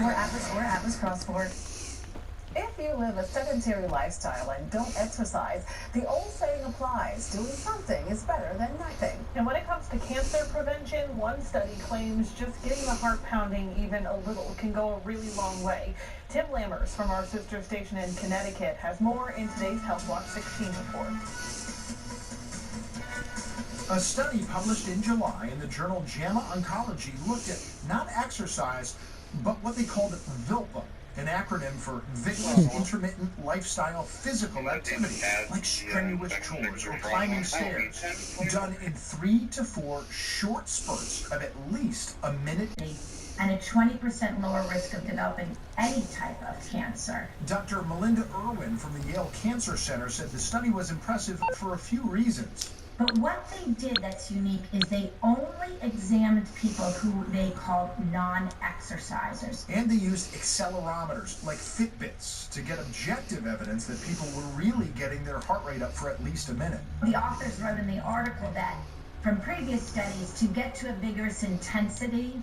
Atlas Crossword. If you live a sedentary lifestyle and don't exercise, the old saying applies: doing something is better than nothing. And when it comes to cancer prevention, one study claims just getting the heart pounding even a little can go a really long way. Tim Lammers from our sister station in Connecticut has more in today's Health Watch 16 report. A study published in July in the journal JAMA Oncology looked at not exercise, but what they called VILPA, an acronym for vigorous intermittent lifestyle physical activity, like strenuous chores or climbing stairs, done in 3 to 4 short spurts of at least a minute. And a 20% lower risk of developing any type of cancer. Dr. Melinda Irwin from the Yale Cancer Center said the study was impressive for a few reasons. But what they did that's unique is they only examined people who they called non-exercisers. And they used accelerometers, like Fitbits, to get objective evidence that people were really getting their heart rate up for at least a minute. The authors wrote in the article that from previous studies, to get to a vigorous intensity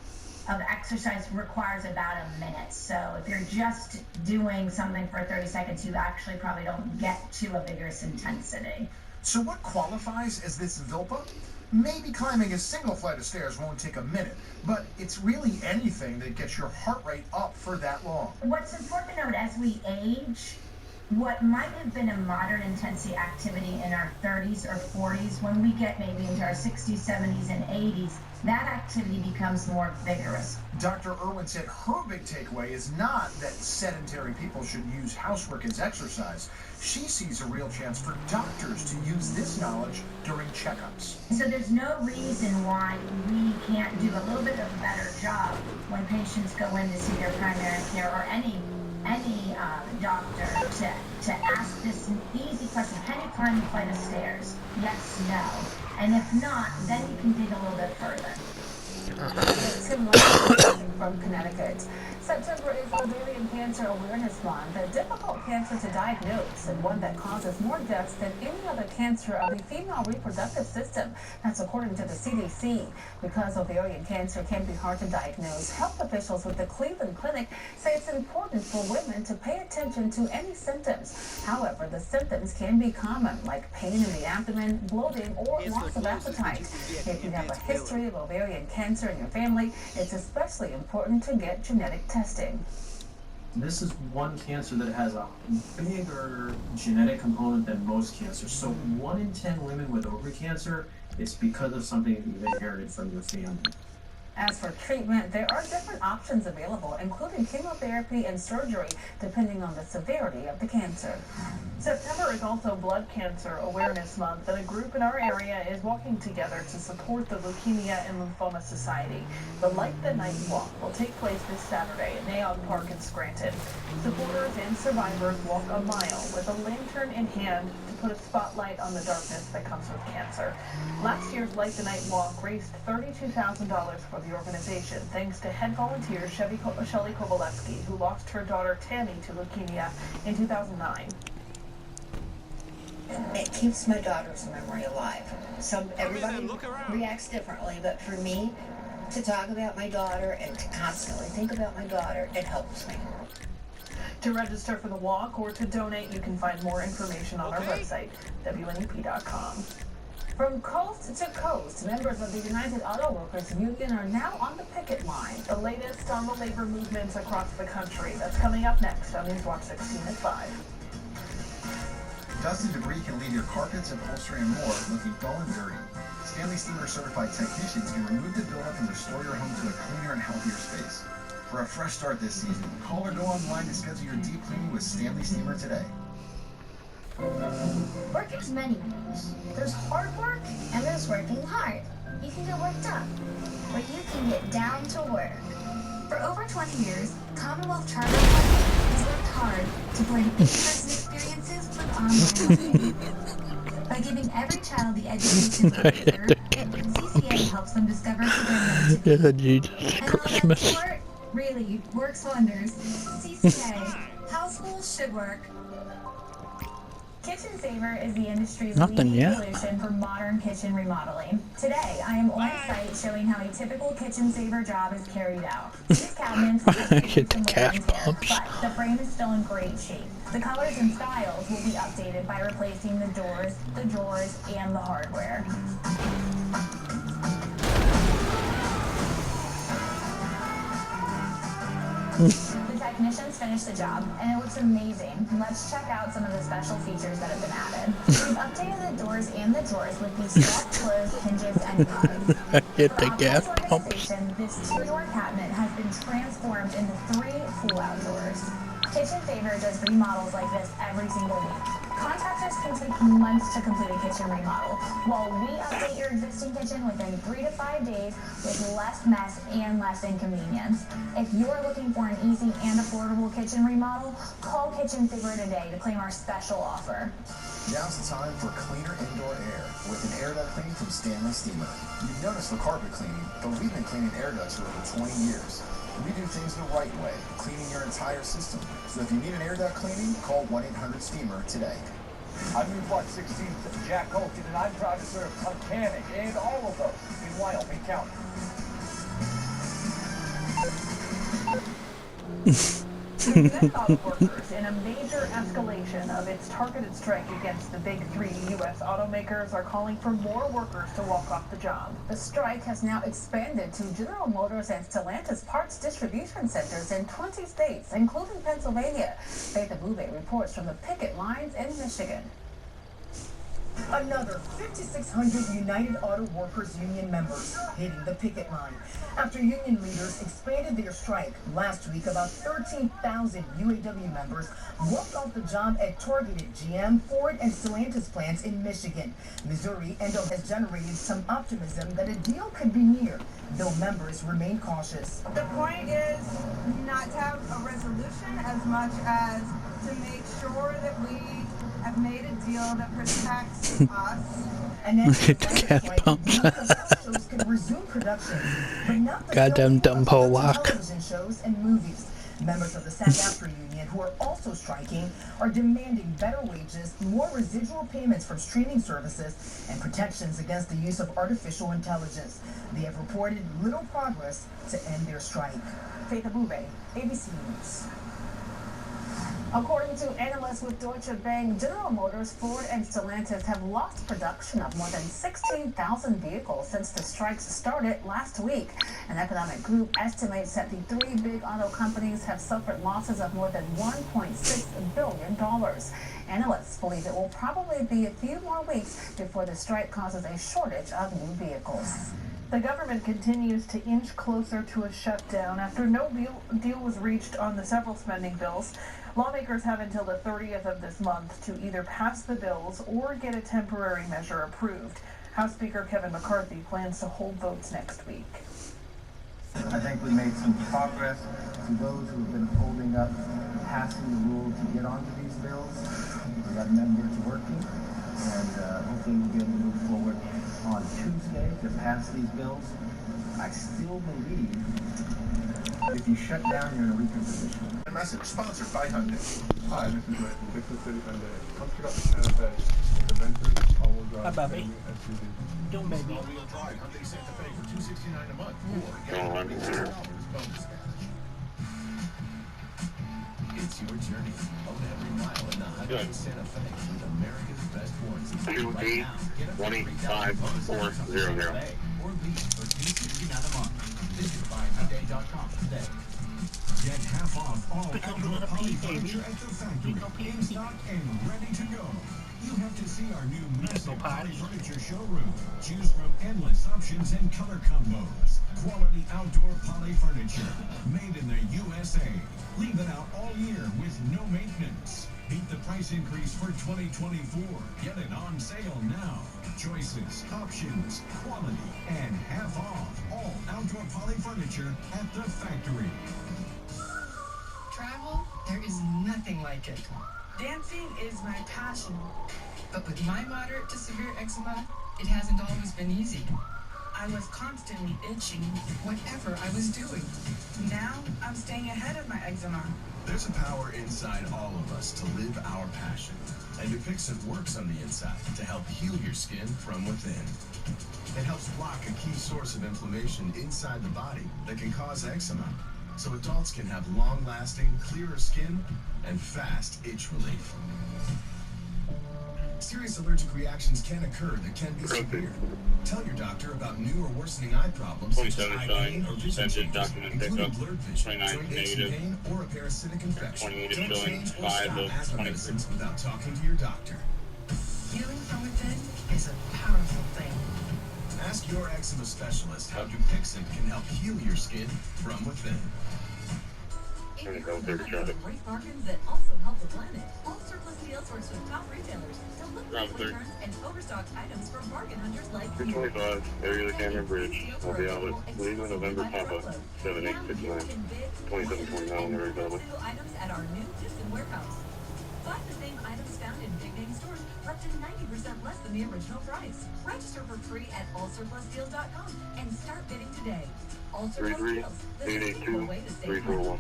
of exercise requires about a minute. So if you're just doing something for 30 seconds, you actually probably don't get to a vigorous intensity. So what qualifies as this VILPA? Maybe climbing a single flight of stairs won't take a minute, but it's really anything that gets your heart rate up for that long. What's important to note, as we age, what might have been a moderate intensity activity in our 30s or 40s, when we get maybe into our 60s, 70s, and 80s, that activity becomes more vigorous. Dr. Irwin said her big takeaway is not that sedentary people should use housework as exercise. She sees a real chance for doctors to use this knowledge during checkups. So there's no reason why we can't do a little bit of a better job when patients go in to see their primary care or any doctor to ask this easy question: can you climb a flight of stairs? Yes, no. And if not, then you can dig a little bit further. Tim Lammers from Connecticut. September is Ovarian Cancer Awareness Month, a difficult cancer to diagnose and one that causes more deaths than any other cancer of the female reproductive system. That's according to the CDC. Because ovarian cancer can be hard to diagnose, health officials with the Cleveland Clinic say it's important for women to pay attention to any symptoms. However, the symptoms can be common, like pain in the abdomen, bloating, or loss of appetite. If you have a history of ovarian cancer in your family, it's especially important to get genetic testing. This is one cancer that has a bigger genetic component than most cancers. So 1 in 10 women with ovarian cancer, it's because of something that you've inherited from your family. As for treatment, there are different options available, including chemotherapy and surgery, depending on the severity of the cancer. September is also Blood Cancer Awareness Month, and a group in our area is walking together to support the Leukemia and Lymphoma Society. The Light the Night Walk will take place this Saturday at Naog Park in Scranton. Supporters and survivors walk a mile with a lantern in hand to put a spotlight on the darkness that comes with cancer. Last year's Light the Night Walk raised $32,000 for the organization, thanks to head volunteer Shelly Kovalevsky, who lost her daughter Tammy to leukemia in 2009. It keeps my daughter's memory alive. So everybody reacts differently, but for me, to talk about my daughter and to constantly think about my daughter, it helps me. To register for the walk or to donate, you can find more information on our website, WNEP.com. From coast to coast, members of the United Auto Workers Union are now on the picket line. The latest on the labor movements across the country. That's coming up next on Newswatch 16 at 5. Dust and debris can leave your carpets, upholstery, and more looking dull and dirty. Stanley Steamer certified technicians can remove the buildup and restore your home to a cleaner and healthier space. For a fresh start this season, call or go online to schedule your deep cleaning with Stanley Steamer today. Work has many meanings. There's hard work and there's working hard. You can get worked up, or you can get down to work. For over 20 years, Commonwealth Charter has worked hard to blend in-person experiences with online learning. By giving every child the education they deserve, CCA helps them discover who they're meant to be. And all that support really works wonders. CCA, how schools should work. Kitchen Saver is the industry's Nothing leading yet. solution for modern kitchen remodeling. Today, I am on site showing how a typical Kitchen Saver job is carried out. These cabinets Get the gas pumps. but the frame is still in great shape. The colors and styles will be updated by replacing the doors, the drawers, and the hardware. The technicians finished the job, and it looks amazing. Let's check out some of the special features that have been added. We've updated the doors and the drawers with these soft-closed hinges and hubs. Hit the For gas optimal pumps. organization, this two-door cabinet has been transformed into 3 pull-out doors. Kitchen Saver does remodels like this every single week. Contractors can take months to complete a kitchen remodel, while we update your existing kitchen within 3 to 5 days with less mess and less inconvenience. If you're looking for an easy and affordable kitchen remodel, call Kitchen Saver today to claim our special offer. Now's the time for cleaner indoor air with an air duct clean from Stanley Steamer. You've noticed the carpet cleaning, but we've been cleaning air ducts for over 20 years. We do things the right way, cleaning your entire system. So if you need an air duct cleaning, call 1-800-STEAMER today. I'm New Park 16th, Jack Colton, and I'm proud to serve Tunkhannock and all of those in Wyoming County. The U.S. auto workers, in a major escalation of its targeted strike against the big 3 U.S. automakers, are calling for more workers to walk off the job. The strike has now expanded to General Motors and Stellantis parts distribution centers in 20 states, including Pennsylvania. Faith Abube reports from the picket lines in Michigan. Another 5,600 United Auto Workers Union members hitting the picket line after union leaders expanded their strike. Last week, about 13,000 UAW members walked off the job at targeted GM, Ford, and Stellantis plants in Michigan. Missouri has generated some optimism that a deal could be near, though members remain cautious. The point is not to have a resolution as much as to make sure that we have made a deal that protects us. And then Hit the gas pumps. shows could resume production, but not the Goddamn filming dumb of pole local lock. television shows and movies. Members of the SAG-AFTRA union, who are also striking, are demanding better wages, more residual payments from streaming services, and protections against the use of artificial intelligence. They have reported little progress to end their strike. Faith Abube, ABC News. According to analysts with Deutsche Bank, General Motors, Ford, and Stellantis have lost production of more than 16,000 vehicles since the strikes started last week. An economic group estimates that the 3 big auto companies have suffered losses of more than $1.6 billion. Analysts believe it will probably be a few more weeks before the strike causes a shortage of new vehicles. The government continues to inch closer to a shutdown after no deal was reached on the several spending bills. Lawmakers have until the 30th of this month to either pass the bills or get a temporary measure approved. House Speaker Kevin McCarthy plans to hold votes next week. I think we made some progress to those who have been holding up passing the rule to get onto these bills. We got members working, and hopefully we'll be able to move forward on Tuesday to pass these bills. I still believe if you shut down, you're in a weaker position. A message sponsored by Hyundai. Hi, this is Rick, Dixon City Hyundai. Come check out the Santa Fe, the Ventures, all-wheel drive. Hi, Bobby. SUV. Don't baby. All-wheel drive Hyundai Santa Fe for $269 a month. Or get $1,000 bonus cash. It's your journey. Own every mile in the Hyundai Santa Fe with America's best warranty. Right now, get up to $3,400 or lease for $269 a month. Visit buyhyundai.com today. Get half off all outdoor poly furniture at the factory, in stock and ready to go. You have to see our new massive poly furniture showroom. Choose from endless options and color combos. Quality outdoor poly furniture, made in the USA. Leave it out all year with no maintenance. Beat the price increase for 2024. Get it on sale now. Choices, options, quality, and half off all outdoor poly furniture at the factory. Travel, there is nothing like it. Dancing is my passion. But with my moderate to severe eczema, it hasn't always been easy. I was constantly itching whatever I was doing. Now, I'm staying ahead of my eczema. There's a power inside all of us to live our passion. And Dupixent works on the inside to help heal your skin from within. It helps block a key source of inflammation inside the body that can cause eczema, so adults can have long-lasting, clearer skin and fast itch relief. Serious allergic reactions can occur that can be severe. Tell your doctor about new or worsening eye problems such as eye pain or vision changes, including blurred vision, joint aches and pain, or a parasitic infection. Don't change or stop asthma medicines without talking to your doctor. Healing from within is a powerful thing. Ask your eczema specialist how Dupixent can help heal your skin from within. Great bargains that also help the planet. All Surplus Deals works with top retailers to look for returns and overstocked items from bargain hunters like you. 225, area of the Cameron Bridge. Will be out at Lima, November, Papa, 7869. 2729 on the road, Papa. Items at our new Houston warehouse. Find the same items found in big name stores for up to 90% less than the original price. Register for free at allsurplusdeals.com and start bidding today. All Surplus Deals, the sustainable way to save money.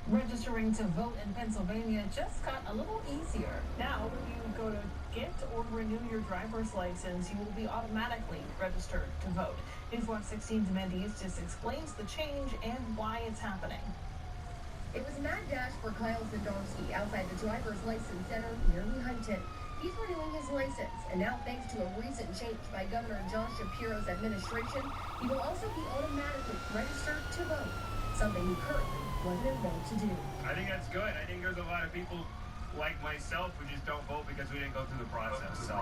Registering to vote in Pennsylvania just got a little easier. Now, when you go to get or renew your driver's license, you will be automatically registered to vote. Newswatch 16's Amanda Eustace explains the change and why it's happening. It was a mad dash for Kyle Zdarsky outside the driver's license center near Lehighton. He's renewing his license, and now thanks to a recent change by Governor Josh Shapiro's administration, he will also be automatically registered to vote, something he currently wasn't enrolled to do. I think that's good. I think there's a lot of people like myself who just don't vote because we didn't go through the process. So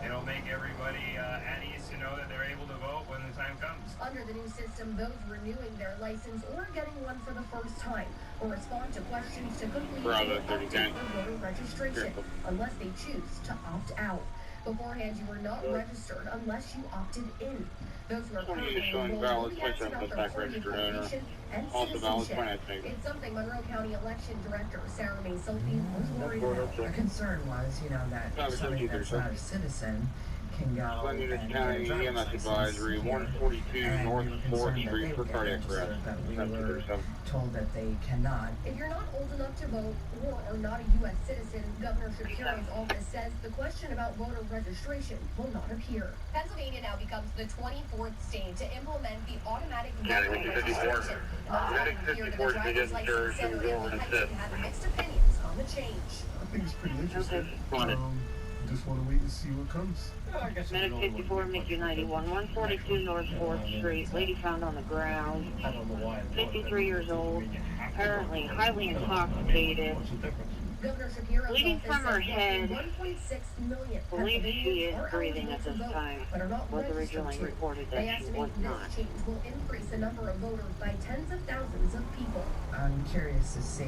it'll make everybody at ease to know that they're able to vote when the time comes. Under the new system, those renewing their license or getting one for the first time will respond to questions to complete or update their voter registration unless they choose to opt out. Beforehand, you were not registered unless you opted in. Those who are currently enrolled will be asked about their voting qualification and citizenship. It's something Monroe County Election Director Sarah May Sophie was worried about. The concern was, that somebody that's not a citizen can go and get a driver's license. Advisory 142 North 4th Street for cardiac arrest. We were told that they cannot. If you're not old enough to vote or are not a U.S. citizen, Governor Shapiro's office says the question about voter registration will not appear. Pennsylvania now becomes the 24th state to implement the automatic voter registration. Here to the driver's license center in Lehighton have mixed opinions on the change. I think it's pretty interesting. Just want to wait and see what comes. Medic 54, Mickey 91, 142 North 4th Street. Lady found on the ground. 53 years old. Apparently highly intoxicated. Governor Shapiro's Bleeding from her head. 1.6 million Believe she is breathing at this time. Was originally reported that she was not. This change will increase the number of voters by tens of thousands of people. I'm curious to see,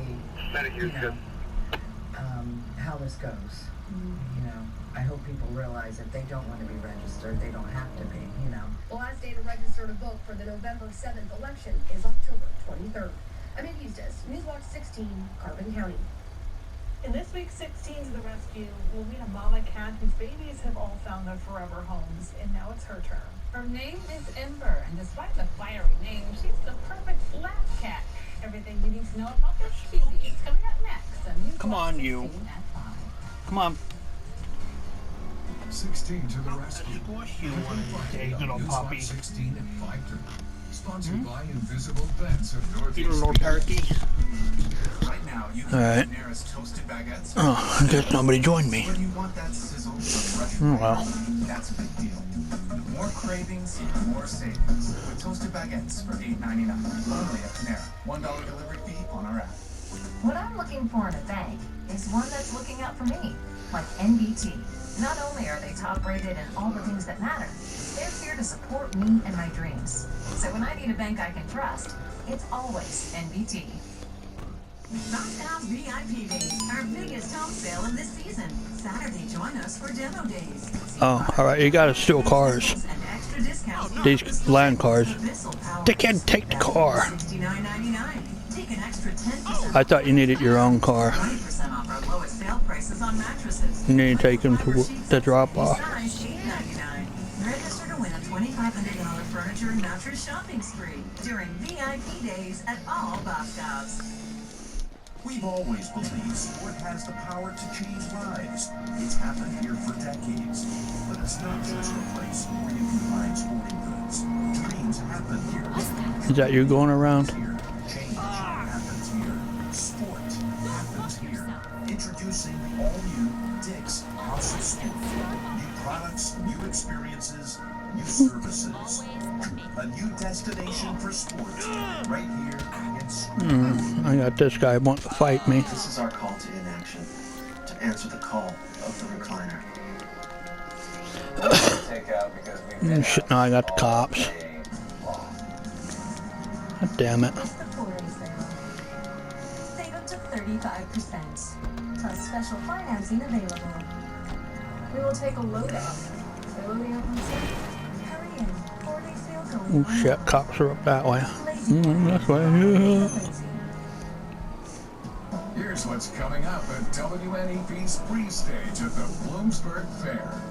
how this goes. I hope people realize if they don't want to be registered, they don't have to be, The last day to register to vote for the November 7th election is October 23rd. Amanda Eustace, Newswatch 16, Carbon County. In this week's 16 to the rescue, we'll meet a mama cat whose babies have all found their forever homes, and now it's her turn. Her name is Ember, and despite the fiery name, she's the perfect lap cat. Everything you need to know about this cutie is coming up next. Come on, you. Come on. 16 to the rescue. Squash you one day, little puppy. 16 at 5:30. Sponsored by Invisible Beds of Northeast. You little turkey. Right now, you All right. can nearest toasted baguettes. Oh, I guess nobody joined me. When you want that sizzle of fresh Oh, well. that's a big deal. More cravings, more savings. With toasted baguettes for $8.99. Only at Panera. $1 delivery fee on our app. What I'm looking for in a bank is one that's looking out for me, like NBT. Not only are they top rated in all the things that matter, they're here to support me and my dreams. So when I need a bank I can trust, it's always NBT. Moscow's VIP Days, our biggest home sale of this season. Saturday, join us for demo days. Oh, alright, you gotta steal cars. These land cars. They can't take the car. Take an extra 10%. I thought you needed your own car. 20% off our lowest sale prices on mattresses. You need to take them to the drop off. Size $8.99. Register to win a $2,500 furniture and mattress shopping spree during VIP days at all Boscovs. We've always believed sport has the power to change lives. It's happened here for decades. But it's not just a place where you can find sporting goods. Dreams happen here. Is that you going around? Change happens here. Sport happens here. Introducing all new Dick's House of Sport. New products, new experiences, new services. A new destination for sport. Right here in Sport. I got this guy wanting to fight me. This is our call to inaction. To answer the call of the recliner. Shit, now I got the cops. God damn it. Save up to 35%. Plus special financing available. We will take a load up. They're loading up on sale. Hurry in. 4-day sale going Oh shit, cops are up that way. That's way. Here's what's coming up at WNEP's pre-stage at the Bloomsburg Fair.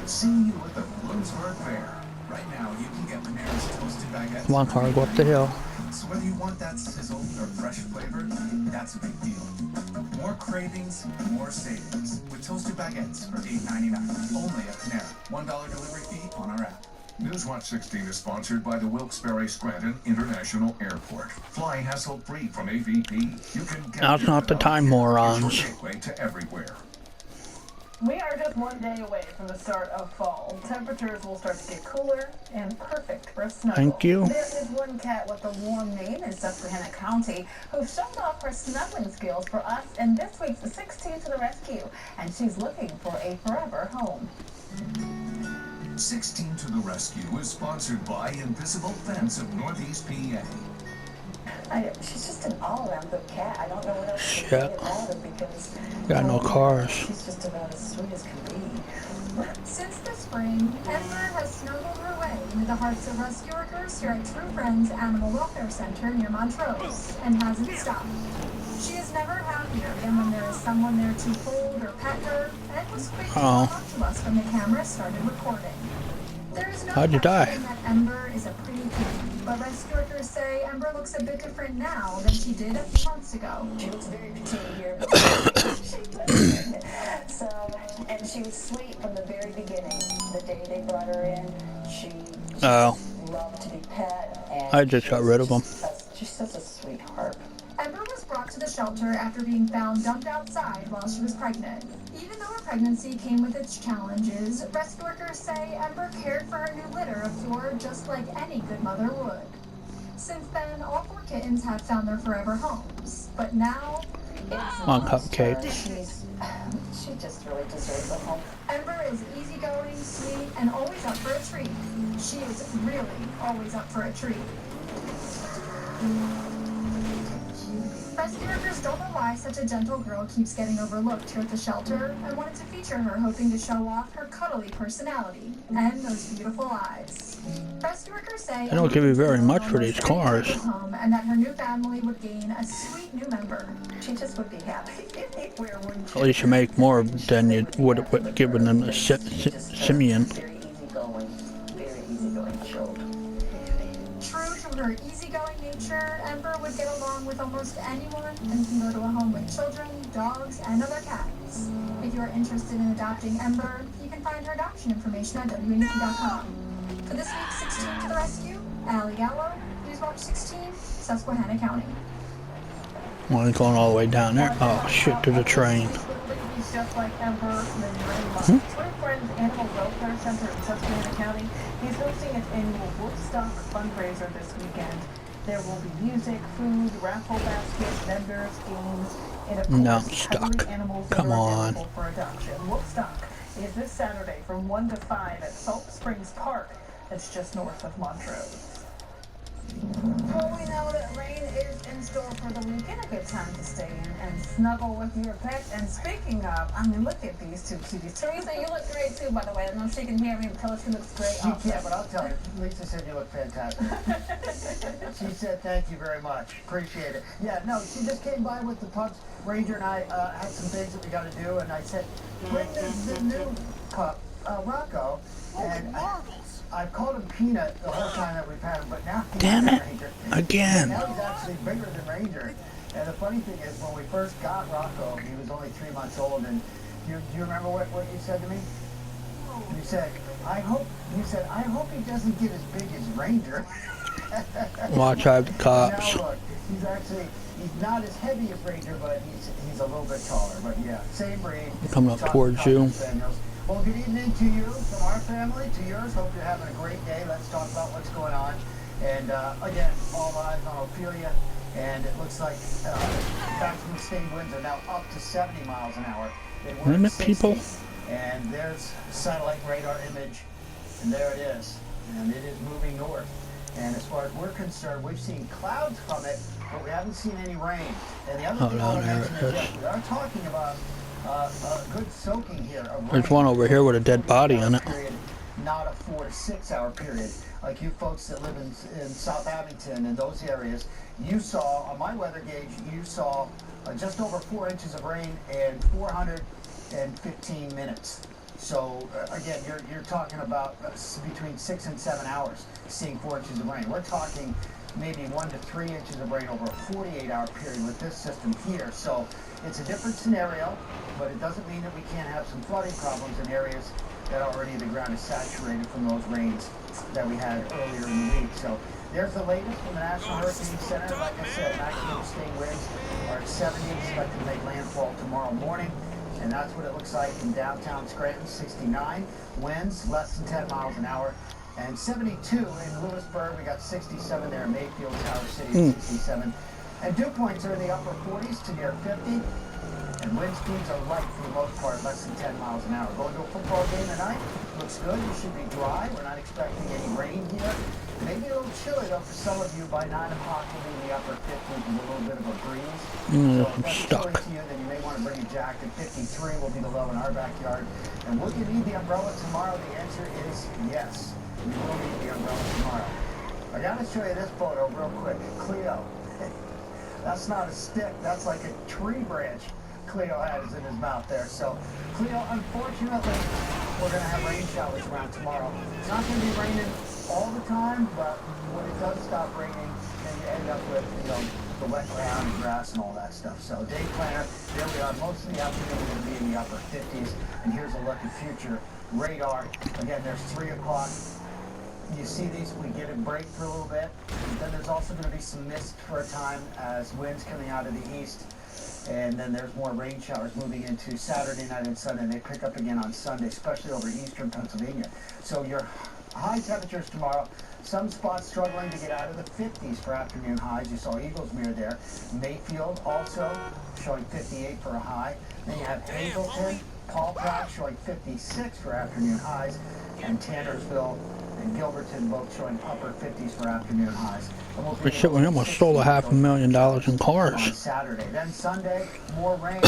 Seeing you at the Bloomsburg Fair. Right now, you can get Panera's toasted baguettes. Come on, car, go up the hill. So whether you want that sizzle or fresh flavor, that's a big deal. More cravings, more savings. With toasted baguettes for $8.99. Only at Panera. $1 delivery fee on our app. Newswatch 16 is sponsored by the Wilkes-Barre Scranton International Airport. Fly hassle-free from AVP. You can get Now's not the time, morons. gateway to everywhere. We are just one day away from the start of fall. Temperatures will start to get cooler and perfect for a snuggle. Thank you. There is one cat with a warm name in Susquehanna County who showed off her snuggling skills for us in this week's 16 to the Rescue, and she's looking for a forever home. 16 to the Rescue is sponsored by Invisible Fence of Northeast PA. She's just an all-around good cat. I don't know what else to Shit. say about her because Got no cars. she's just about as sweet as can be. Since the spring, Ember has snuggled her way into the hearts of rescue workers here at True Friends Animal Welfare Center near Montrose, and hasn't stopped. She is never happier than when there is someone there to hold or pet her, and was quick to talk to us when the camera started recording. There is no How'd you die? question that Ember is a pretty kitty, but rescue workers say Ember looks a bit different now than she did a few months ago. She looks very petite here, so, and she was sweet from the very beginning. The day they brought her in, she loved to be pet, and I just got rid of them. she's such a sweetheart. Ember was brought to the shelter after being found dumped outside while she was pregnant. Even though her pregnancy came with its challenges, rescue workers say Ember cared for her new litter of 4 just like any good mother would. Since then, all 4 kittens have found their forever homes, but now it's On cupcakes. She just really deserves a home. Ember is easygoing, sweet, and always up for a treat. She is really always up for a treat. Rescue workers don't know why such a gentle girl keeps getting overlooked here at the shelter, and wanted to feature her, hoping to show off her cuddly personality and those beautiful eyes. Rescue workers say They don't give you very much for these cars. home, and that her new family would gain a sweet new member. She just would be happy. Where wouldn't At least you make more than you would have given them a Simeon. very easygoing child. True to her easygoing nature, Ember would get along with almost anyone and can go to a home with children, dogs, and other cats. If you are interested in adopting Ember, you can find her adoption information at WNEP.com. For this week's 16 to the Rescue, Allie Gallo, Newswatch 16, Susquehanna County. Well, I'm going all the way down there. Oh shit, there's a train. He's just like Ember and True Friends Animal Welfare Center in Susquehanna County. He's hosting its annual Woodstock fundraiser this weekend. There will be music, food, raffle baskets, vendors, games, and of course, No, I'm stuck. cuddly animals that Come are on. available for adoption. Woodstock is this Saturday from 1 to 5 at Salt Springs Park. That's just north of Montrose. Well, we know that rain is in store for the weekend. A good time to stay in and snuggle with your pet. And speaking of, I mean, look at these 2 cuties. Teresa, you look great too, by the way. I don't know if she can hear me, but tell her she looks great. She can't, but I'll tell you. Lisa said you look fantastic. She said thank you very much. Appreciate it. Yeah, no, she just came by with the pups. Ranger and I had some things that we got to do, and I said, bring the new pup, Rocco. And I've called him Peanut the whole time that we've had him, but now he's Damn it. Ranger. Again. Now he's actually bigger than Ranger. And the funny thing is, when we first got Rocco, he was only 3 months old, and do you remember what you said to me? You said, I hope he doesn't get as big as Ranger. Watch out the cops. Now look, he's not as heavy as Ranger, but he's a little bit taller. But yeah, same breed. Coming up towards you. Well, good evening to you from our family to yours. Hope you're having a great day. Let's talk about what's going on. And again, all eyes on Ophelia. And it looks like maximum sustained winds are now up to 70 miles an hour. They were Limit 60. people. And there's satellite radar image, and there it is. And it is moving north. And as far as we're concerned, we've seen clouds from it, but we haven't seen any rain. And the other thing I want to mention is that we are talking about a good soaking here. There's one over here with a dead body on it. Period, not a 4 to 6 hour period. Like you folks that live in South Abington and those areas, you saw, on my weather gauge, you saw just over 4 inches of rain in 415 minutes. So again, you're talking about between 6 and 7 hours seeing 4 inches of rain. We're talking maybe 1 to 3 inches of rain over a 48-hour period with this system here. So it's a different scenario, but it doesn't mean that we can't have some flooding problems in areas that already the ground is saturated from those rains that we had earlier in the week. So there's the latest from the National Hurricane Center. Like I said, maximum sustained winds are at 70, expected to make landfall tomorrow morning. And that's what it looks like in downtown Scranton, 69. Winds less than 10 miles an hour. And 72 in Lewisburg. We got 67 there in Mayfield, Tower City, 67. And dew points are in the upper 40s to near 50. And wind speeds are light for the most part, less than 10 miles an hour. Going to a football game tonight. Looks good. You should be dry. We're not expecting any rain here. Maybe a little chilly though for some of you. By 9 o'clock we'll be in the upper 50s with a little bit of a breeze. So if that's chilly to you, then you may want to bring a jacket. 53 will be the low in our backyard. And will you need the umbrella tomorrow? The answer is yes. You will need the umbrella tomorrow. I gotta show you this photo real quick. Cleo. That's not a stick. That's like a tree branch Cleo has in his mouth there. So Cleo, unfortunately, we're going to have rain showers around tomorrow. It's not going to be raining all the time, but when it does stop raining, then you end up with, the wet ground and grass and all that stuff. So day planner, there we are. Most of the afternoon we're going to be in the upper 50s. And here's a look at future radar. Again, there's 3 o'clock. You see these, we get a break for a little bit. Then there's also going to be some mist for a time as winds coming out of the east. And then there's more rain showers moving into Saturday night and Sunday. And they pick up again on Sunday, especially over eastern Pennsylvania. So your high temperatures tomorrow, some spots struggling to get out of the 50s for afternoon highs. You saw Eaglesmere there. Mayfield also showing 58 for a high. Then you have Hazleton, Paul Pratt showing 56 for afternoon highs. And Tannersville and Gilberton both showing upper 50s for afternoon highs. But shit, we almost stole $500,000 in cars. On Saturday. Then Sunday, more rain.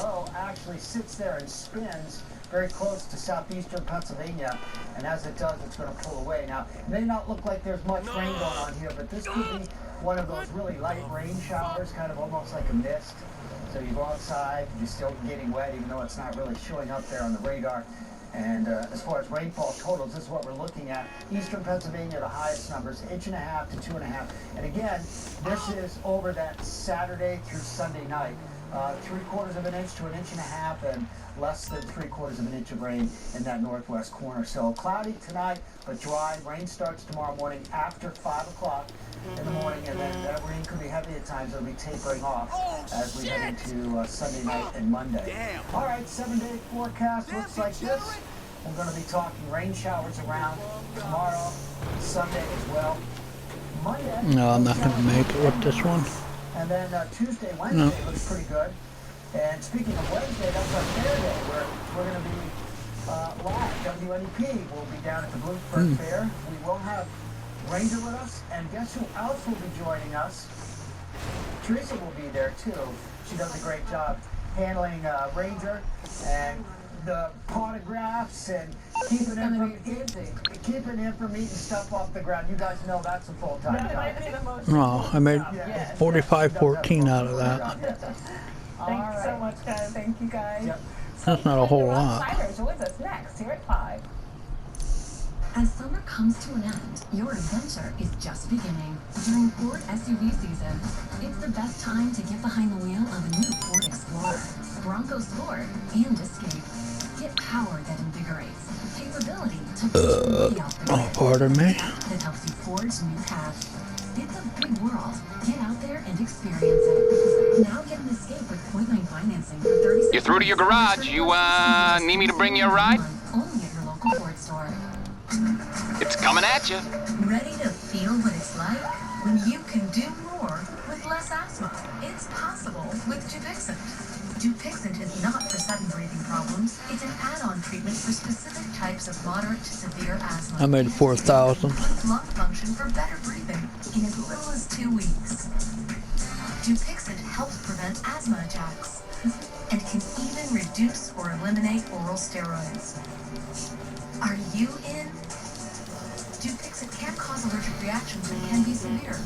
Low actually sits there and spins very close to southeastern Pennsylvania, and as it does, it's going to pull away. Now, it may not look like there's much rain going on here, but this could be one of those really light rain showers, kind of almost like a mist. So you go outside, you're still getting wet, even though it's not really showing up there on the radar. And as far as rainfall totals, this is what we're looking at. Eastern Pennsylvania, the highest numbers, 1.5 to 2.5. And again, this is over that Saturday through Sunday night. 3/4 of an inch to 1.5 inches, and less than 3/4 of an inch of rain in that northwest corner. So cloudy tonight, but dry. Rain starts tomorrow morning after 5 o'clock in the morning, and then that rain could be heavy at times. It'll be tapering off as we head into Sunday night and Monday. All right, 7-day forecast looks like this. We're going to be talking rain showers around tomorrow, Sunday as well. Monday. No, I'm not going to make it with this one. And then Tuesday, Wednesday looks pretty good. And speaking of Wednesday, that's our fair day where we're going to be live. WNEP will be down at the Bloomsburg Fair. We will have Ranger with us, and guess who else will be joining us? Teresa will be there too. She does a great job handling Ranger and the autographs and keeping him from eating stuff off the ground. You guys know that's a full-time job. No, I made 45-14 out of that. Thanks so much, guys. Thank you, guys. That's not a whole lot. Outsiders joins us next here at 5. As summer comes to an end, your adventure is just beginning. During Ford SUV season, it's the best time to get behind the wheel of a new Ford Explorer, Bronco Sport, and Escape. Get power that invigorates, capability to push off the grid, pardon me. that helps you forge new paths. It's a big world. Get out there and experience it. Now get an Escape with point-line financing for 36. You're through to your garage. You need me to bring you a ride? Only at your local Ford store. It's coming at you. Ready to feel what it's like when you can do more with less asthma? It's possible with Dupixent. Dupixent is not for sudden breathing problems. It's an add-on treatment for specific types of moderate to severe asthma. I made 4,000. Improves lung function for better breathing in as little as 2 weeks. Dupixent helps prevent asthma attacks and can even reduce or eliminate oral steroids. Are you in? Dupixent can cause allergic reactions and can be severe.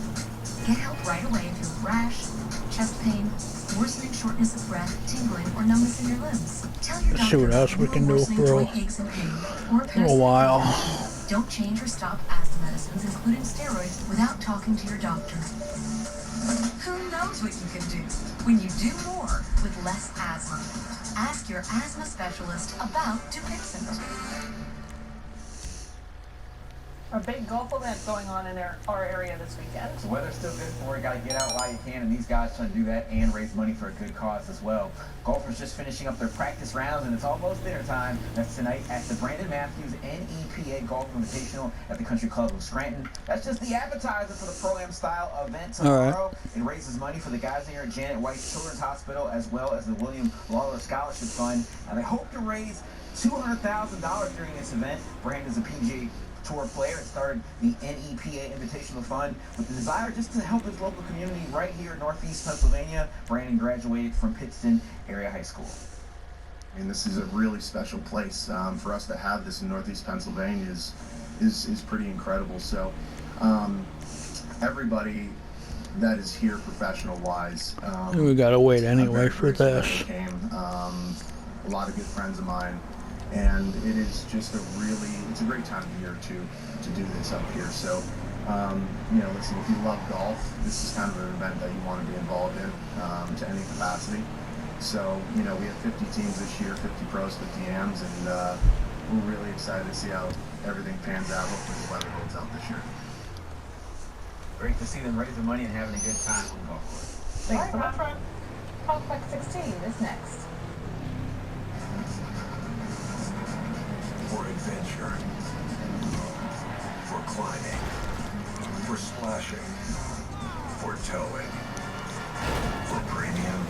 Get help right away if you have rash, chest pain, worsening shortness of breath, tingling, or numbness in your limbs. Tell your Let's see what else we can do for a little while. Don't change or stop asthma medicines, including steroids, without talking to your doctor. Who knows what you can do when you do more with less asthma? Ask your asthma specialist about Dupixent. A big golf event going on in our area this weekend. The weather's still good for it. Got to get out while you can, and these guys trying to do that and raise money for a good cause as well. Golfers just finishing up their practice rounds, and it's almost dinner time. That's tonight at the Brandon Matthews NEPA Golf Invitational at the Country Club of Scranton. That's just the appetizer for the Pro-Am style event tomorrow. It raises money for the guys here at Janet White Children's Hospital as well as the William Lawler Scholarship Fund, and they hope to raise $200,000 during this event. Brandon's a PGA Tour player and started the NEPA Invitational Fund with the desire just to help his local community right here in Northeast Pennsylvania. Brandon graduated from Pittston Area High School. And this is a really special place. For us to have this in Northeast Pennsylvania is pretty incredible. So everybody that is here professional-wise. We gotta wait anyway for this. A lot of good friends of mine. And it is just it's a great time of year to do this up here. So, listen, if you love golf, this is kind of an event that you want to be involved in to any capacity. So, we have 50 teams this year, 50 pros, 50 AMs, and we're really excited to see how everything pans out. Hopefully the weather holds out this year. Great to see them raising money and having a good time on the golf course. Thanks so much, Ron. Complex 16 is next. For adventure, for climbing, for splashing, for towing, for premium,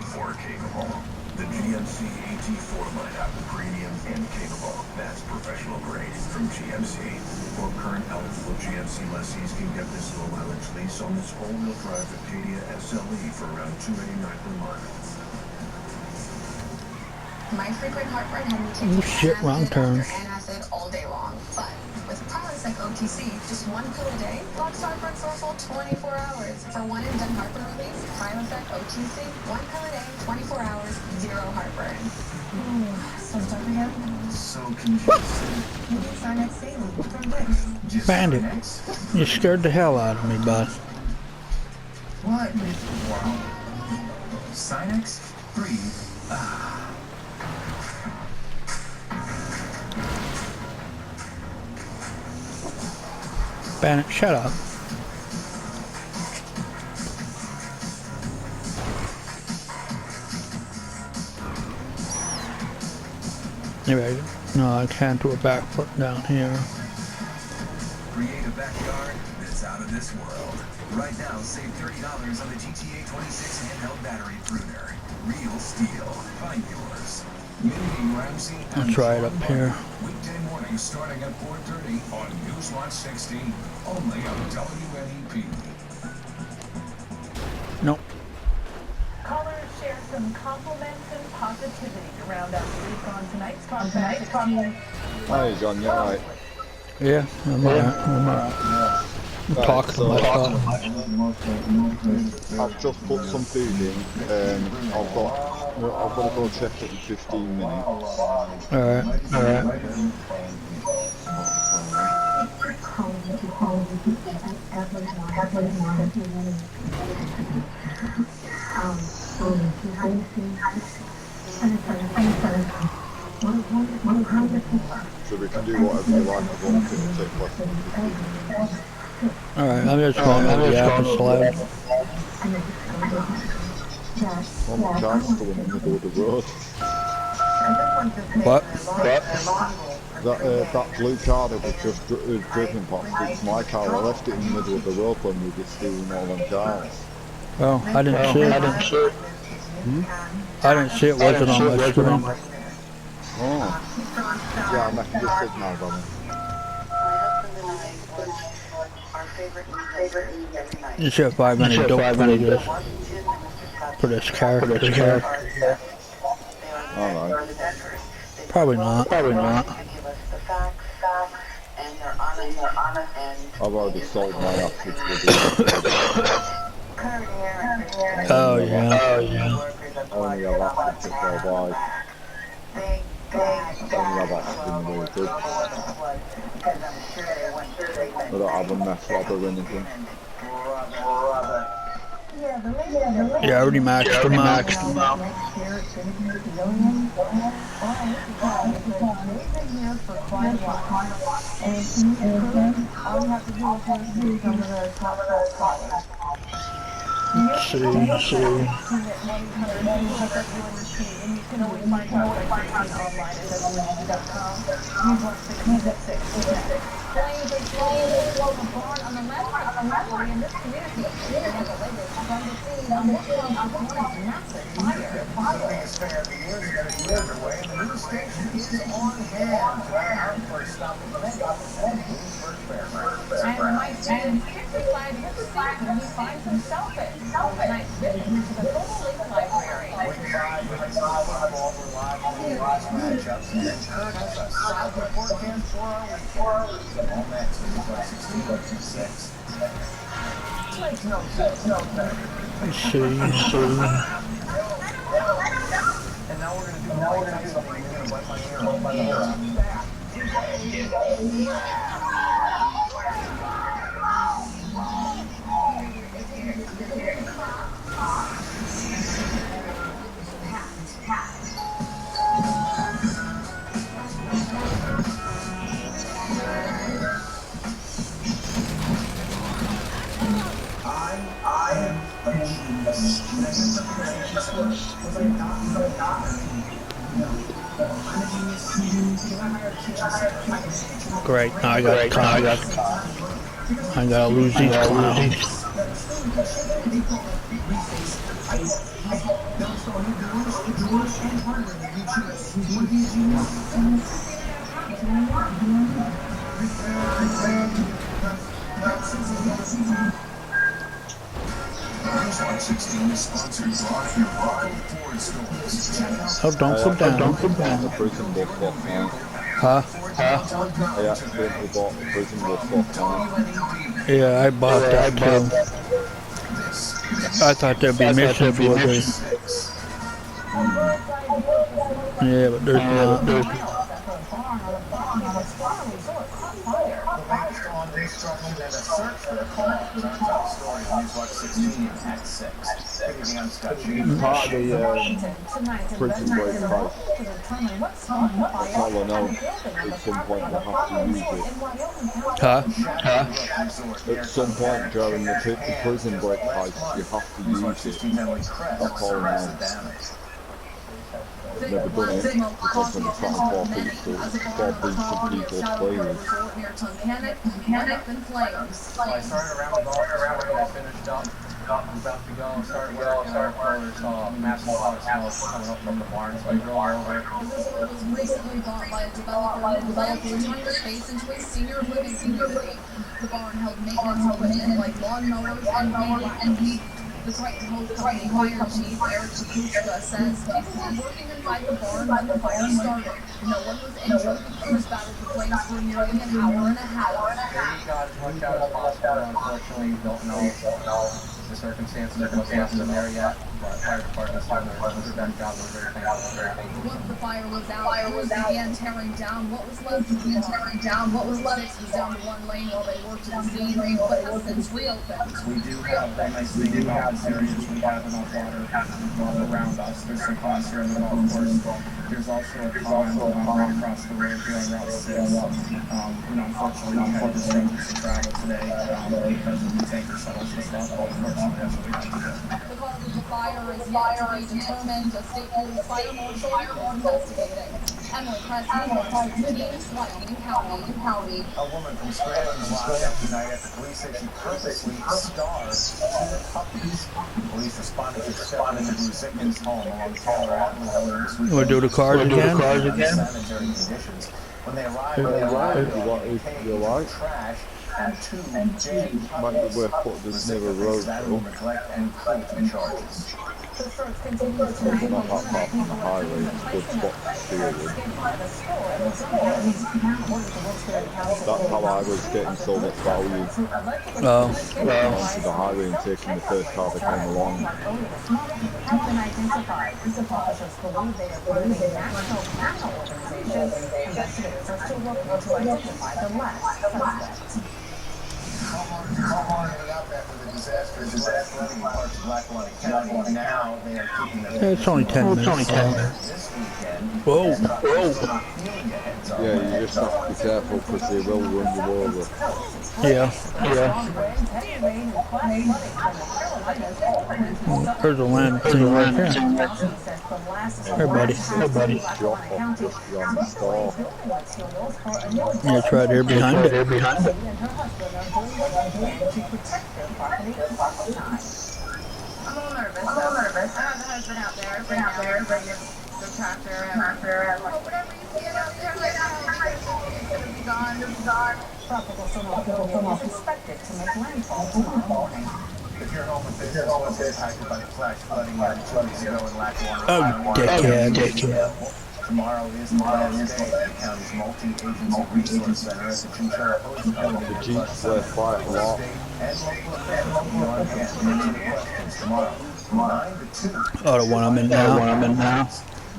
for capable. The GMC AT4 lineup, premium and capable. That's professional grade from GMC. For current eligible GMC lessees can get this low mileage lease on this all-wheel drive Acadia SLE for around $289 per mile. My frequent heartburn had me taking wrong turn. antacid all day long, but with Prilosec OTC, just one pill a day blocks heartburn for a full 24 hours. For one and done heartburn relief, Prilosec OTC, one pill a day, 24 hours, zero heartburn. So start again. So congested. Maybe Sinex Saline from Vicks. Bandit, you scared the hell out of me, bud. What? Wow. Sinex? Breathe. Bandit, shut up. Anyway, no, I can't do a backflip down here. Create a backyard that's out of this world. Right now, save $30 on the GTA 26 handheld battery pruner. Real steel. Find yours. Mindy Ramsey I'll and try it up here. Weekday mornings starting at 4:30 on News Watch 60, only on WNEP. Nope. Callers share some compliments and positivity to round out the week on tonight's podcast. Hi John, you're right. Yeah, I'm alright. I'm talking to myself. I've just put some food in. I've got to go check it in 15 minutes. Alright. So we can do whatever you like as long as it takes less than 15 minutes. Alright, I'm just going to the app and slide. Well, my car's still in the middle of the road. What? That blue car that was just driven past, it's my car. I left it in the middle of the road when we were stealing all them cars. Oh, I didn't see it. I didn't see it, wasn't on my screen. Oh. Yeah, I'm making just signals on it. You should have 5 minutes dope for this character. Alright. Probably not. Probably not. I've already sold my acid with Oh yeah. I only have acid to survive. I only have acid in the good. I don't have a mess lab or anything. Yeah, I already maxed them out. Let's see. Great, now I got caught. I gotta lose these clowns. Oh, don't put down. The prison book off now. Huh? I accidentally bought the prison book off now. Yeah, I bought that too. I thought there'd be missions with it. Yeah, but there's not. Part of the prison break price. That's all I know. At some point we'll have to use it. Huh? At some point during the prison break price, you have to use it. That's all I know. I've never done it because I'm trying to forfeit some people's players. I started around the golf this morning, I finished up. I'm about to go and start working on our saw massive pot of smoke coming up from the barn, so I drove over. This road was recently bought by a developer who developed to turn the space into a senior living community. The barn held maintenance equipment like lawnmowers and weed. The Triton Hose Company fire chief Eric Pakuchka says people were working inside the barn when the fire started. No one was injured. Crews battled the flames for nearly an hour and a half. We got as much out as possible. Unfortunately, don't know the circumstances of what's happened there yet. fire department's done their best job. We're very thankful. Once the fire was out, crews began tearing down what was left. Six was down to one lane while they worked to the scene, but has since reopened. We do have a nice thing about this area is we have enough water around us. There's some ponds here in the golf course. There's also a pond right across the road here on Route 6. Unfortunately, we had to disrupt some travel today because of the tanker shuttles and stuff. But unfortunately, that's what we have to do. The cause of the fire is yet to be determined. A state police fire marshal is investigating. Emily Preston, 16, Wyoming County. A woman from Scranton was locked up tonight after police said she purposely starved two puppies. Police responded to 7 individuals in his home along Taylor Avenue. We'll do the cars again? Sanitary conditions. When they arrived, you're right. Trash and 2 dead Might be worth putting this near a road, though. neglect and cruelty charges. Not that far from the highway, it's a good spot to deal with. That's how I was getting so much value. Onto the highway and taking the first car that came along. Have been identified. Police officers believe they are part of a national criminal organization. Investigators are still working to identify the last suspect. How long are they out after the disaster? Flooding in parts of Lackawanna County. Now they are keeping them. It's only 10 minutes. This weekend. Whoa. Yeah, you just have to be careful because they will run you over. Yeah. There's a land thing right here. Hey, buddy. Yeah, it's right here behind it. I'm a little nervous. I have the husband out there, but the tractor and whatever you see out there right now, it's gonna be gone. Tropical storm is expected to make landfall tomorrow morning. If your home was impacted by the flash flooding 2 weeks ago in Lackawanna, Oh, dickhead. Tomorrow is the last day of the county's multi-agency resource center at the Chinchilla Post Company. The Jeeps were quite a lot. And local officials on hand answer the questions tomorrow, 9 to 2. Oh, the one I'm in now.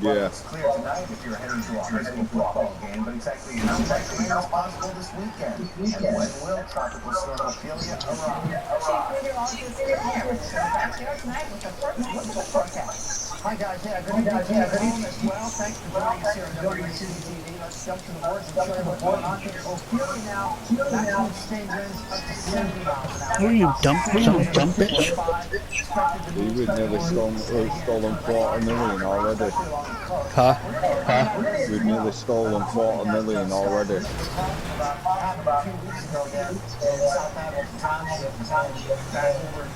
Yeah. It's clear tonight if you're heading to a high school football game, but exactly how likely is possible this weekend? And when will Tropical Storm Ophelia arrive? Chief Meteorologist Steve Harris is back here tonight with the first look at the forecast. Hi guys, good evening as well. Thanks for joining us here on WCB TV. Let's jump to the boards and show you what's going on here. Ophelia now, maximum sustained winds up to 70 miles an hour. Where you dump bitch? We would nearly stolen $250,000 already. Huh? We've nearly stolen $250,000 already. Happened 2 weeks ago there in South Hamilton Township, back over to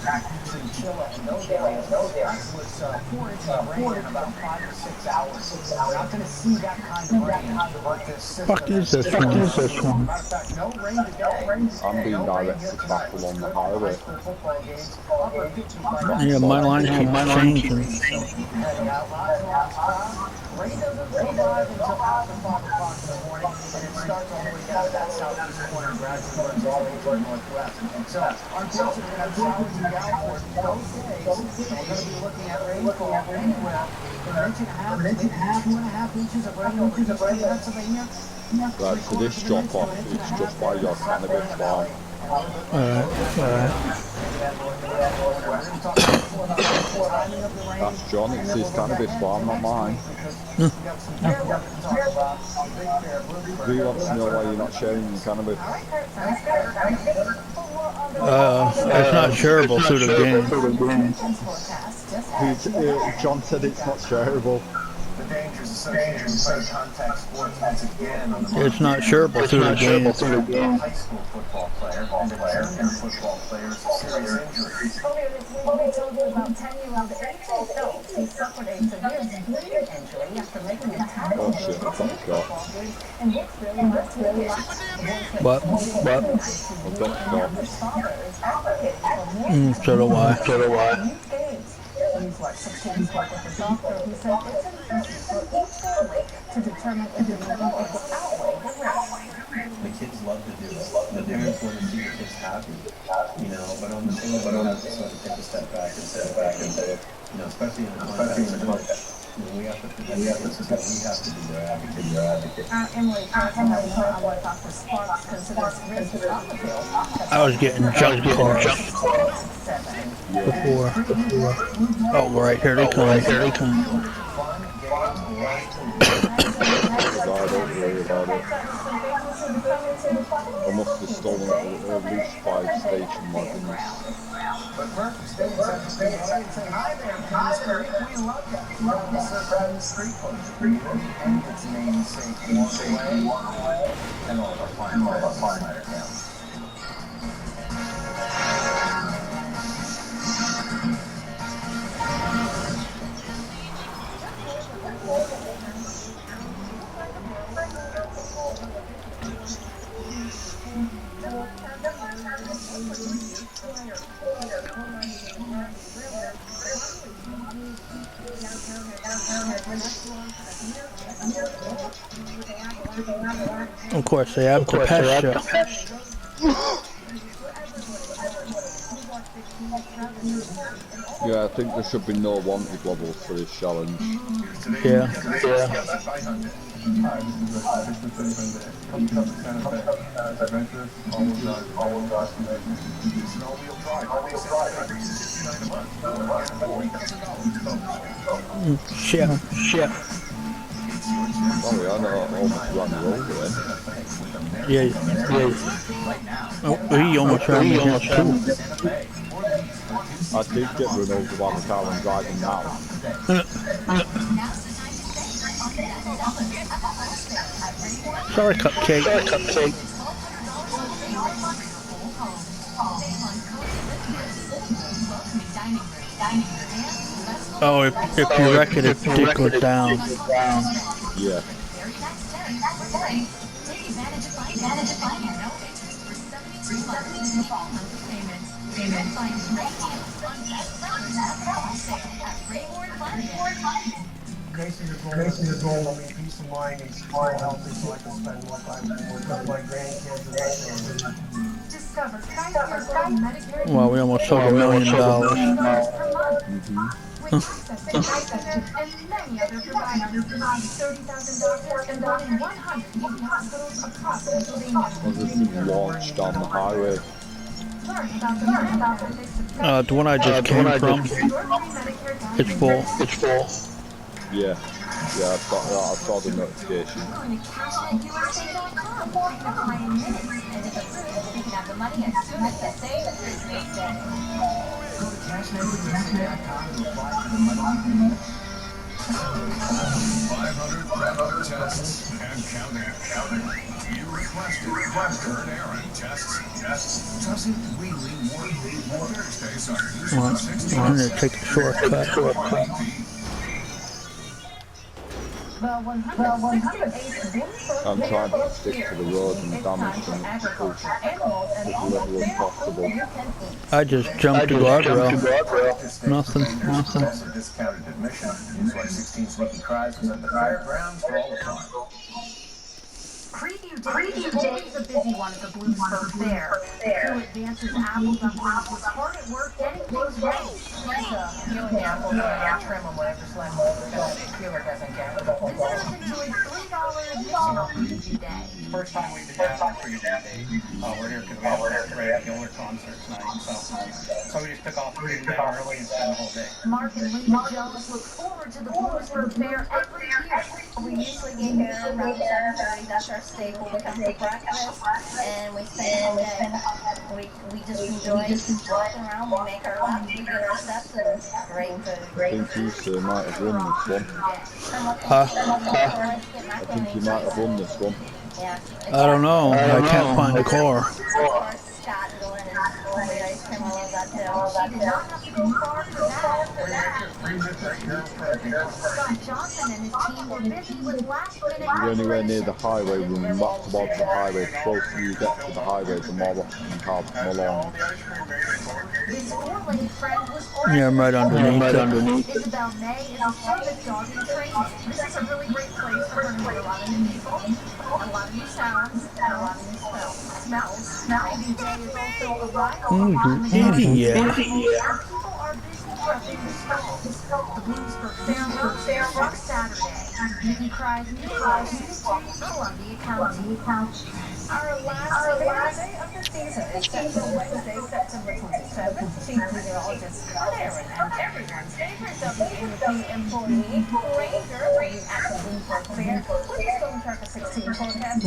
Chinchilla and those areas. That was 4 inches of rain in about 5 or 6 hours. We're not going to see that kind of rain with this system. Fuck is this one? Matter of fact, no rain today. I'm being directed to battle on the highway. Football games, upper 50s by Yeah, my line keeps changing. heading out. Rain doesn't survive until after 5 o'clock in the morning, and it starts all the way down that southeast corner and gradually runs all the way to the northwest. So, unfortunately, we're going to have showers and downpours those days, and we're going to be looking at rainfall anywhere from an inch and a half, 2.5 inches of rain over eastern Pennsylvania. Right, so this drop off is just by your cannabis farm. That's John, it's his cannabis farm, not mine. He wants to know why you're not sharing your cannabis. It's not shareable through the game. John said it's not shareable. The dangers associated with contact sports once again on the It's not shareable through the game. a high school football player and a junior football player's serious injuries. Earlier this week, we told you about 10-year-old AJ Phelps. He suffered a severe bleeding injury after making a tackle during the football game in Wicksville last week. What? His father is advocating for more So do I. youth games. Newswatch 16 spoke with the doctor who said it's important for each family to determine if the need is outweigh the risk. The kids love to do it. The parents want to see the kids happy, you know. But on the thing, we have to sort of take a step back and say, you know, especially in the context. We have to be their advocate. Emily, I want Dr. Sparks considers risks on the field. I was getting junk cars before. Oh, right here they come. Here they come. I must have stolen at least 5 station wagons. But Murphy State saying, hi there, Prince Creek, we love you. Love the Surprise Street Post. And its namesake, Walk Away, and all of our fine towns. Of course, they have the pasture. Yeah, I think there should be no wanted levels for this challenge. Yeah. Shit. Sorry, I know I almost ran you over then. Yeah. Oh, he almost ran me over too. I did get run over by the car I'm driving now. Sorry, Cupcake. Oh, if you wreck it, it goes down. Yeah. Grace is your goal. I mean, peace of mind and feel healthy so I can spend more time with my grandkids and my family. Discover 5 years old Medicare. Well, we almost sold $1 million. With access to and many other providers, 30,000 doctors and more than 100 community hospitals across Pennsylvania. This is launched on the highway. Learn about the benefits of The one I just came from, it's full. Yeah, I saw the notification. Going to cashnetUSA.com. You can apply in minutes, and if approved, you can have the money as soon as the same Christmas Day. Go to cashnetUSA.com to apply for the money you need. 500 rapid tests and counting. You requested Kurt Aaron tests. Doesn't really work. Thursdays are usually I'm going to take a shortcut. I'm trying to stick to the road and damage them as little as possible. I just jumped the guardrail. Nothing. Discounted admission. News like 16 Sneaky Cries was at the fairgrounds for all the fun. Preview day is always a busy one at the Bloomsburg Fair. Crew advances apples on Blues was hard at work getting things ready. Peeling the apples and trim them whatever's left because the peeler doesn't get it. Visitors enjoyed $3 admission on Preview Day. First time we've been down for Preview Day. We're here because we have our Ray Gilmer concert tonight. So we just took off pretty early and spent the whole day. Mark and Linda Jones look forward to the Bloomsburg Fair every year. We usually get here around 7:30. That's our staple. We come for breakfast and we spend the whole day. We just enjoy walking around. We make our laps. We get our steps and great food. I think you sir might have won this one. I think you might have won this one. Yeah. I don't know. I can't find the car. Scott going and homemade ice cream. I love that too. She did not have to go far for that. Scott Johnson and his team were busy with last-minute You're anywhere near the highway, when back towards the highway, the closer you get to the highway, the more you have along. This four-legged friend was Yeah, I'm right underneath it. Isabel May is a service dog in training. This is a really great place for her to meet a lot of new people, a lot of new sounds, and a lot of new smells. Ivy Day is also arriving. Idiot. Our people are busy prepping the snow. The Bloomsburg Fair Rock Saturday. Mickey Cries News, Columbia County. Our last fair day of the season is set for Wednesday, September 27th. Chief Meteorologist Scott Aaron and everyone's favorite WNP employee, Ranger, will be at the Bloomsburg Fair with the Storm Tracker 16 forecast.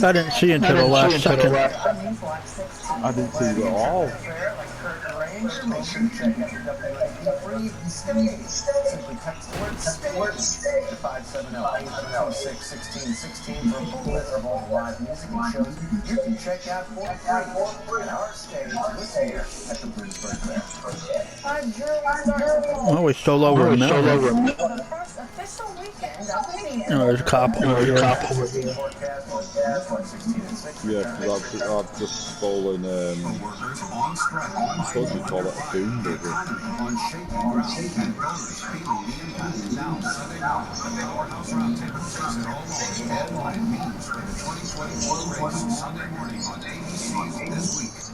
I didn't see until the last second. I didn't see it at all. Make sure you check out the WNP free and simply text the word stay to 570-826-1616 for a full list of all the live music and shows you can check out for free at our stage this year at the Bloomsburg Fair. Oh, we stole over a million. The first official weekend of the season. Oh, there's a cop over here. Yeah, because I've just stolen, I suppose you call it a boom digger.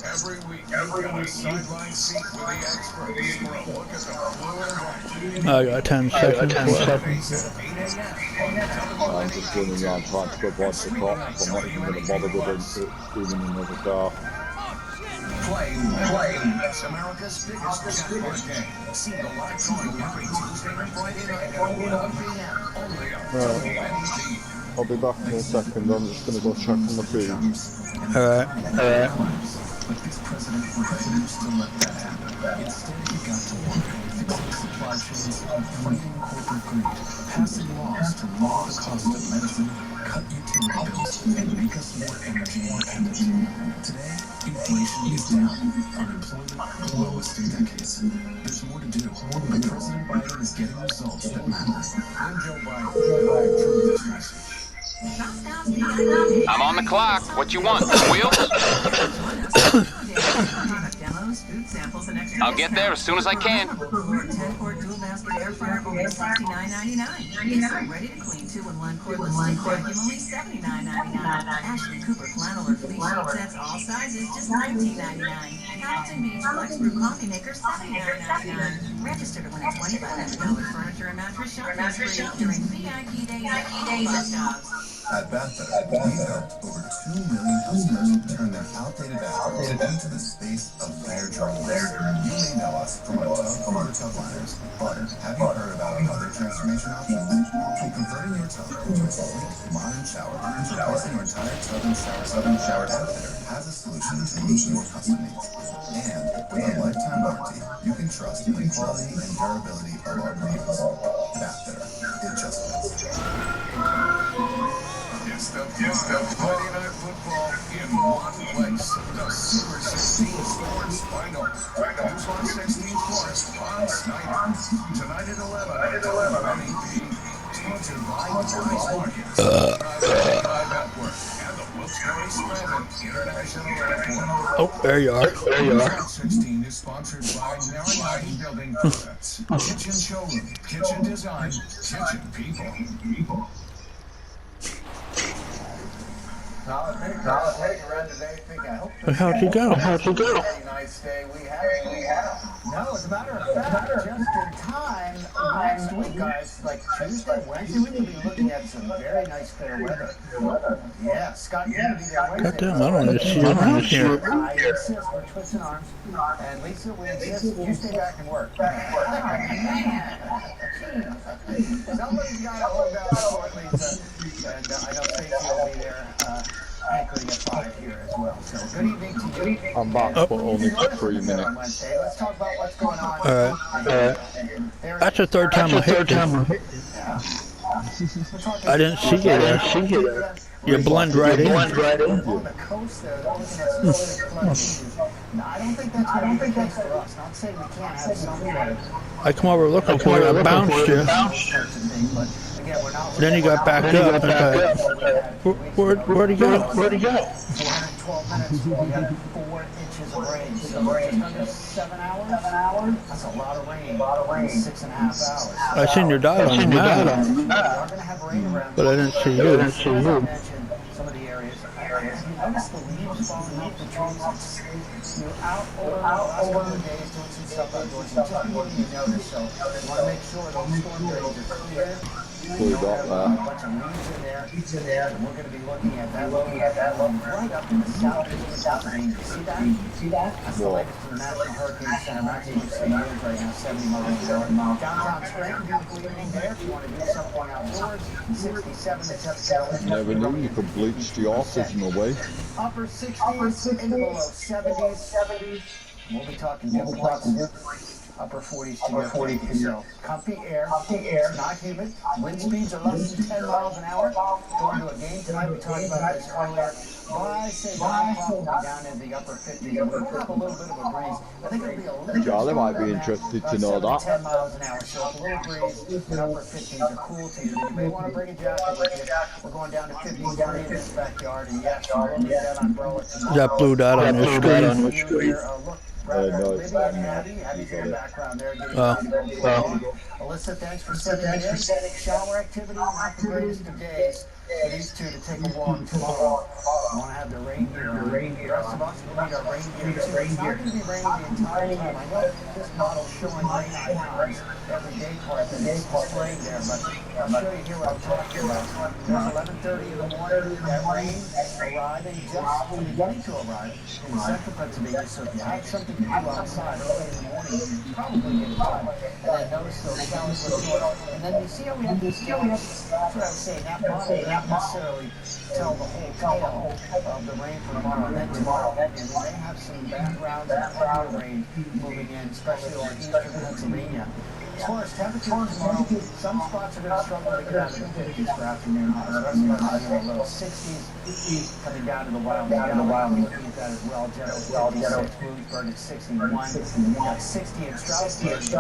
Every week, a sideline seat with the experts for a look at the blue and white. I got 10 seconds. I'm just running around trying to avoid the cops. I'm not even going to bother with them, even in another car. Play. It's America's biggest jackpot game. See the live drawing every Tuesday and Friday night at 1 p.m. Only on WNP. I'll be back in a second. I'm just going to go check on the food. Alright. But this president refused to let that happen. Instead, he got to work, fixing supply chains, fighting corporate greed, passing laws to lower the cost of medicine, cut utility bills, and make us more energy independent. Today, inflation is down, unemployment the lowest in decades. There's more to do, but President Biden is getting results that matter. I'm Joe Biden, and I approve this message. I'm on the clock. What you want? Wheels? I'll get there as soon as I can. 10-quart dual basket air fryer only $69.99. Ready to clean 2-in-1 cordless vacuum only $79.99. Ashley Cooper flannel or fleece sheet sets all sizes just $19.99. Hamilton Beach Flex Brew coffee maker $79.99. Register to win a $2,500 furniture and mattress shopping spree during VIP Day at bus stops. At Bathbetter, we've helped over 2 million customers turn their outdated bathrooms into the space of their dreams. You may know us from our tub liners, but have you heard about our other transformation options? From converting your tub into a sleek, modern shower, replacing your entire tub and shower, Bathbetter has a solution to meet your custom needs. And with a lifetime warranty, you can trust in the quality and durability of our products. Bathbetter, it just fits. It's the Friday Night Football in one place. The Super 16 Sports Final. News on 16 Sports on Snyder. Tonight at 11 on MEP. Sponsored by Wise Markets. By Network. And the Wilkes-Barre International Airport. Oh, there you are. 16 is sponsored by Merrimack Building Products. Kitchen Showroom. Kitchen Design. Kitchen People. Solid take around today. I hope How'd you go? Very nice day we had. No, as a matter of fact, just in time, next week, guys, like Tuesday, Wednesday, we're going to be looking at some very nice fair weather. Yeah, Scott, you're going to be there Wednesday. Goddamn, I don't even see you around here. I insist, we're twisting arms. And Lisa, we insist you stay back and work. Somebody's got to hold out for Lisa. And I know Stacey will be there anchoring at 5 here as well. So good evening to you. I'm back, but only for 3 minutes. Let's talk about what's going on. Alright. That's the third time I hit you. I didn't see you there. You blend right in. On the coast there, they're looking at specific flood issues. No, I don't think that's going to be the case for us. Not saying we can't have some flooding. I come over looking for you. I bounced you. Then he got back up. And where'd he go? 412 minutes, we had 4 inches of rain. So just under 7 hours? That's a lot of rain. 6.5 hours. I seen your dad on the map, We are going to have rain around. but I didn't see you. As I mentioned, some of the areas. You notice the leaves falling off the trees. You're out over the last couple of days doing some stuff outdoors. And just before you notice, so you want to make sure those storm drains are clear. Pulled up A bunch of leaves in there, and we're going to be looking at that low, right up in the southeast of Pennsylvania. See that? That's the latest from the National Hurricane Center. Maximum speed winds right now, 70 miles an hour. Downtown Scranton, beautiful evening there. If you want to do something outdoors, 67 to 77. Never knew you could bleach the oxygen away. Upper 60s into the low 70s. We'll be talking different upper 40s to your 40s. So comfy air, not humid. Wind speeds are less than 10 miles an hour. Going to a game tonight, we talked about this earlier. By, say, 9 o'clock, we'll be down in the upper 50s. And we'll have a little bit of a breeze. I think it'll be a little Charlie might be interested to know that. 10 miles an hour, so it's a little breeze. And upper 50s are cool to you. You may want to bring a jacket with you. We're going down to 53 in this backyard. And yes, we'll need that umbrella tomorrow. That blue dot on your screen. No, it's Abby's in the background there. Alyssa, thanks for sending it in. Shower activity, not the greatest of days for these two to take a walk tomorrow. We want to have the rain gear. The rest of us will need our rain gear too. It's not going to be raining the entire time. I know this model's showing rain icons every day part that it's displaying there, but I'll show you here what I'm talking about. There's 11:30 in the morning. That rain arriving just beginning to arrive in central Pennsylvania. So if you have something to do outside early in the morning, you probably get it done. And then notice those showers were short. And then you see how we have this. That's what I was saying. That model doesn't necessarily tell the whole tale of the rain for tomorrow and then tomorrow. And we may have some background and heavier rain moving in, especially over eastern Pennsylvania. As far as temperatures tomorrow, some spots are going to struggle to get out of the 50s for afternoon highs. The rest of us are in the low 60s, coming down to the wild. Looking at that as well. General 56, Bloomsburg at 61. We got 60 in Stroudsburg,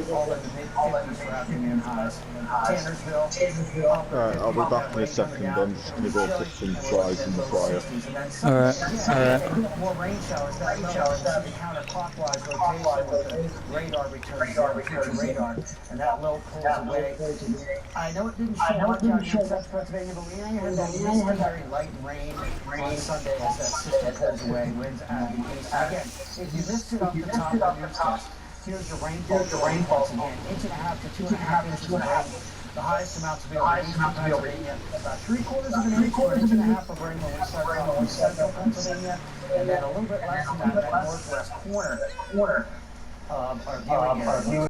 all in the mid-50s for afternoon highs. Tannersville. Alright, I'll be back in a second. I'm just going to go put some fries in the fryer. Alright. More rain showers. That the counterclockwise rotation with the radar returns future radar, and that low pulls away. I know it didn't show much out here in Central Pennsylvania, but we had that misty, very light rain on Sunday as that system pulls away, winds out of the east. Again, if you missed it off the top of the news test, here's your rainfall. Again, 1.5 to 2.5 inches of rain. The highest amounts available in eastern Pennsylvania, about 3/4 of an inch or 1.5 inches of rain when we start off in central Pennsylvania, and then a little bit less than that in that northwest corner of our viewing area.